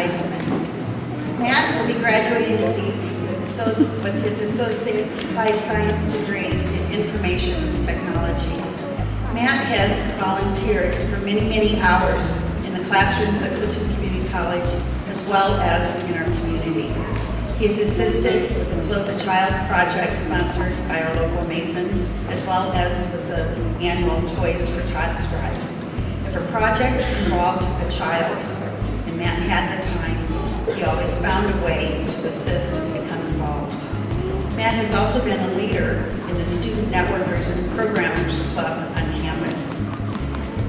Tiesman. Matt will be graduating this evening with his Associate Applied Science degree in Information Technology. Matt has volunteered for many, many hours in the classrooms at Clinton Community College as well as in our community. He has assisted with the Clothe a Child project sponsored by our local Masons, as well as with the annual Toys for Tots drive. If a project involved a child, and Matt had the time, he always found a way to assist and become involved. Matt has also been a leader in the Student Networkers and Programmers Club on campus.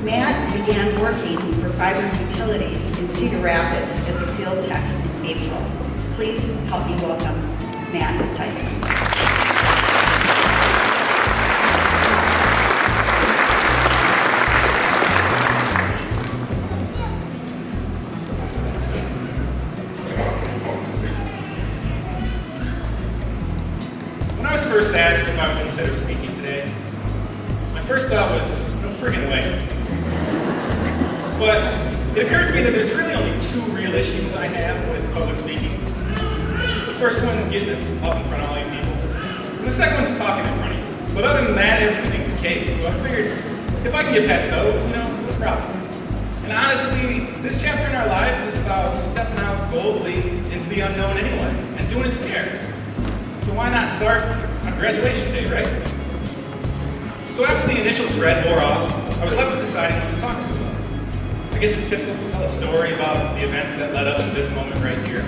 Matt began working for Fiber Utilities in Cedar Rapids as a field tech in April. Please help me welcome Matt Tiesman. When I was first asked if I would consider speaking today, my first thought was, no friggin' way. But it occurred to me that there's really only two real issues I have with public speaking. The first one is getting up in front of all you people, and the second one's talking in front of you. But other than that, everything's cake. So I figured, if I can get past those, no problem. And honestly, this chapter in our lives is about stepping out boldly into the unknown anyway, and doing it scared. So why not start on graduation day, right? So after the initial dread wore off, I was left with deciding what to talk to about. I guess it's typical to tell a story about the events that led up to this moment right here.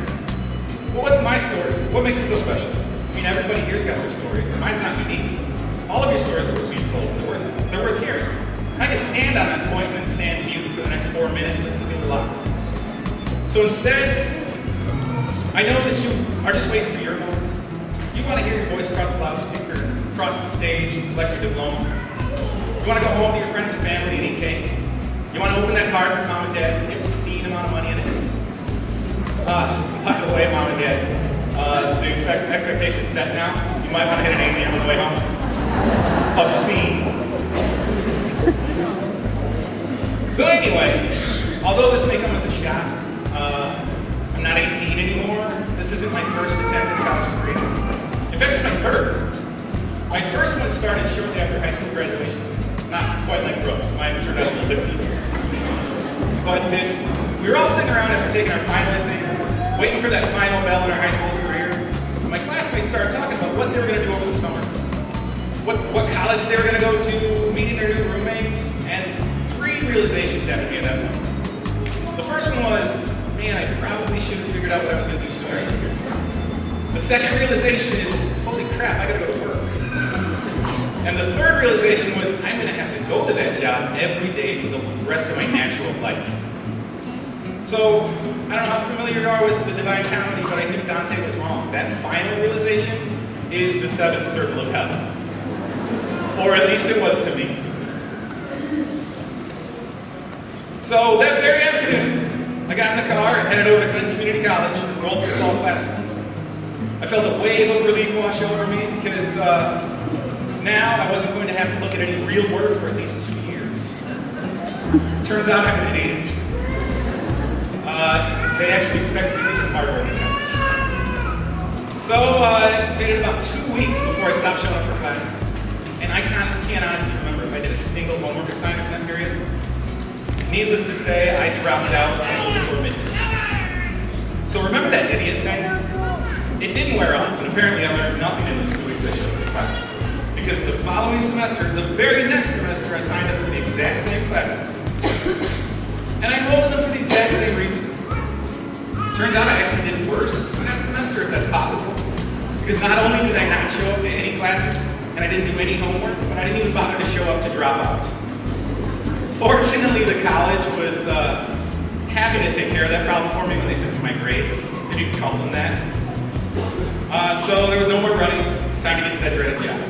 But what's my story? What makes it so special? I mean, everybody here's got their stories, and mine's not unique. All of your stories are worth being told. They're worth hearing. And I can stand on that point and stand mute for the next 4 minutes, but it means a lot. So instead, I know that you are just waiting for your moment. You want to hear your voice across the loudspeaker, across the stage, and collect your diploma. You want to go home to your friends and family and eat cake. You want to open that card for mom and dad, give an obscene amount of money in it. By the way, mom and dad, the expectation's set now. You might want to hit an ATM on the way home. Obscene. So anyway, although this may come as a shock, I'm not 18 anymore. This isn't my first attempt at a college degree. In fact, it's my third. My first one started shortly after high school graduation. Not quite like Brooks. Mine turned out a little different. But we were all sitting around after taking our final exam, waiting for that final bell in our high school career. My classmates started talking about what they were going to do over the summer. What college they were going to go to, meeting their new roommates, and three realizations happened to me at that point. The first one was, man, I probably should have figured out what I was going to do sooner. The second realization is, holy crap, I got to go to work. And the third realization was, I'm going to have to go to that job every day for the rest of my natural life. So, I don't know how familiar you are with the Divine Comedy, but I think Dante was wrong. That final realization is the seventh circle of hell. Or at least it was to me. So that very afternoon, I got in the car and headed over to Clinton Community College and enrolled for fall classes. I felt a wave of relief wash over me because now I wasn't going to have to look at any real work for at least 2 years. Turns out I'm an idiot. They actually expected me to do some hard work at college. So it made it about 2 weeks before I stopped showing up for classes. And I can't honestly remember if I did a single homework assignment in that period. Needless to say, I dropped out before midterm. So remember that idiot thing? It didn't wear off, and apparently I learned nothing in those 2 weeks I showed up for class. Because the following semester, the very next semester, I signed up for the exact same classes. And I enrolled in them for the exact same reason. Turns out I actually did worse in that semester, if that's possible. Because not only did I not show up to any classes, and I didn't do any homework, but I didn't even bother to show up to drop out. Fortunately, the college was happy to take care of that problem for me when they sent me my grades, if you can call them that. So there was no more running, time to get to that dreaded job.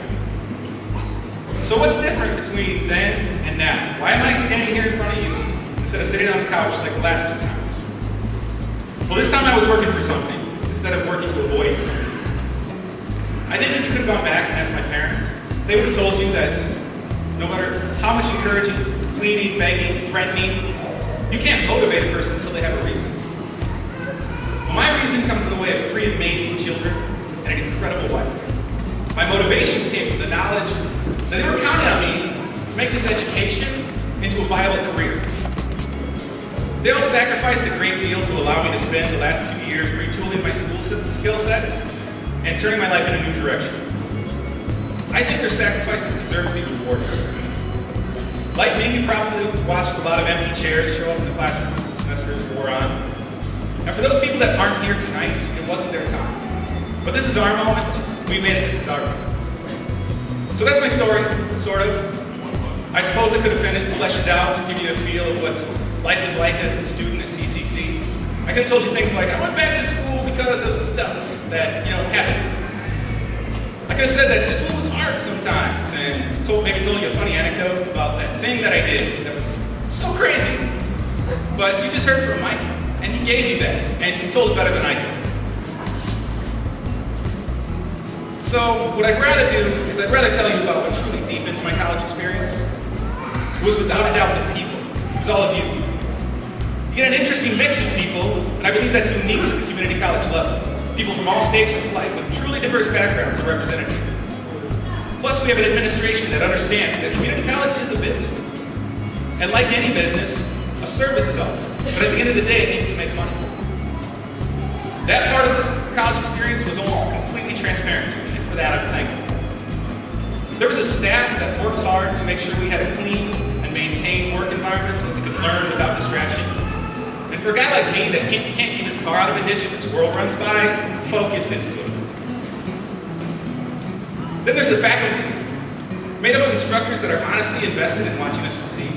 So what's different between then and now? Why am I standing here in front of you instead of sitting on the couch like the last 2 times? Well, this time I was working for something instead of working to avoid something. I think if you could have gone back and asked my parents, they would have told you that no matter how much encouraging, pleading, begging, threatening, you can't motivate a person until they have a reason. My reason comes in the way of 3 amazing children and an incredible wife. My motivation came from the knowledge that they were counting on me to make this education into a viable career. They all sacrificed a great deal to allow me to spend the last 2 years retooling my skill set and turning my life in a new direction. I think their sacrifices deserve to be rewarded. Like me, you probably watched a lot of empty chairs show up in the classroom as the semester wore on. And for those people that aren't here tonight, it wasn't their time. But this is our moment. We made it. This is our time. So that's my story, sort of. I suppose I could have fleshed it out to give you a feel of what life was like as a student at CCC. I could have told you things like, I went back to school because of stuff that, happened. I could have said that school was hard sometimes and maybe told you a funny anecdote about that thing that I did that was so crazy. But you just heard from Mike, and he gave you that, and he told it better than I could. So what I'd rather do is I'd rather tell you about what truly deepened my college experience was without a doubt the people. It was all of you. You get an interesting mix of people, and I believe that's unique to the community college level. People from all stages of life with truly diverse backgrounds are represented here. Plus, we have an administration that understands that community college is a business. And like any business, a service is offered. But at the end of the day, it needs to make money. That part of this college experience was almost completely transparent to me, and for that I'm thankful. There was a staff that worked hard to make sure we had a clean and maintained work environment so that we could learn without distraction. And for a guy like me that can't keep his car out of a ditch if the squirrel runs by, focus is good. Then there's the faculty, made up of instructors that are honestly invested in watching us succeed.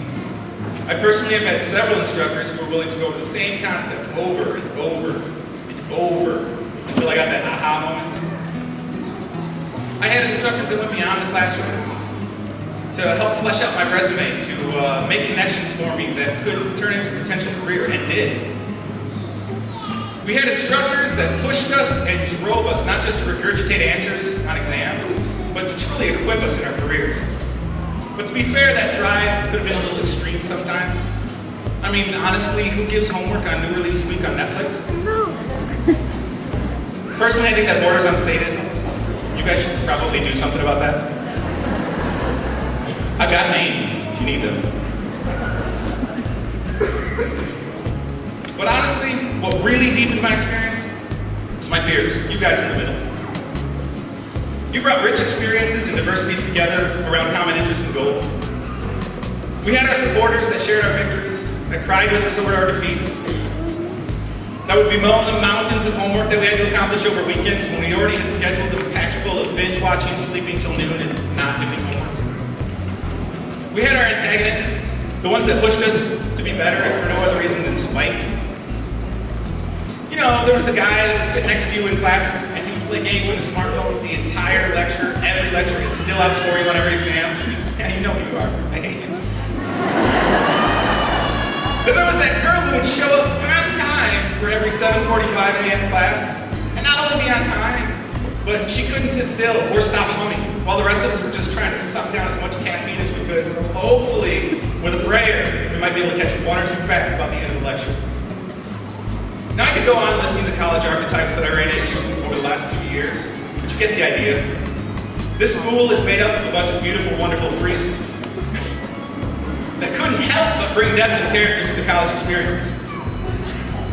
I personally have had several instructors who are willing to go over the same concept over and over and over until I got that aha moment. I had instructors that went beyond the classroom to help flesh out my resume, to make connections for me that could turn into a potential career, and did. We had instructors that pushed us and drove us, not just to regurgitate answers on exams, but to truly equip us in our careers. But to be fair, that drive could have been a little extreme sometimes. I mean, honestly, who gives homework on New Release Week on Netflix? Personally, I think that borders on sadism. You guys should probably do something about that. I've got names if you need them. But honestly, what really deepened my experience was my peers, you guys in the middle. You brought rich experiences and diversities together around common interests and goals. We had our supporters that shared our victories, that cried with us over our defeats, that would bemoan the mountains of homework that we had to accomplish over weekends when we already had scheduled them packed full of binge watching, sleeping till noon, and not doing homework. We had our antagonists, the ones that pushed us to be better for no other reason than spite. There was the guy that would sit next to you in class and he would play games on his smartphone the entire lecture, every lecture, and still outscore you on every exam. Yeah, you know who you are. I hate you. Then there was that girl who would show up on time for every 7:45 a.m. class, and not only be on time, but she couldn't sit still or stop humming, while the rest of us were just trying to suck down as much caffeine as we could. So hopefully, with a prayer, we might be able to catch 1 or 2 facts about the end of the lecture. Now I could go on listing the college archetypes that I ran into over the last 2 years, but you get the idea. This school is made up of a bunch of beautiful, wonderful freaks that couldn't help but bring depth and character to the college experience.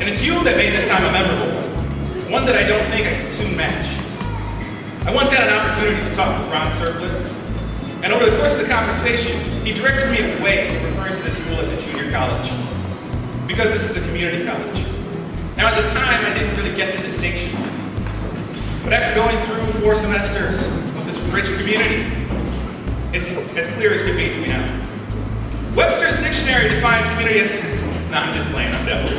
And it's you that made this time a memorable one that I don't think I can soon match. I once had an opportunity to talk with Ron Surplus, and over the course of the conversation, he directed me away from referring to this school as a junior college, because this is a community college. Now at the time, I didn't really get the distinction. But after going through 4 semesters of this rich community, it's as clear as could be to me now. Webster's dictionary defines community as... No, I'm just playing, I'm devil.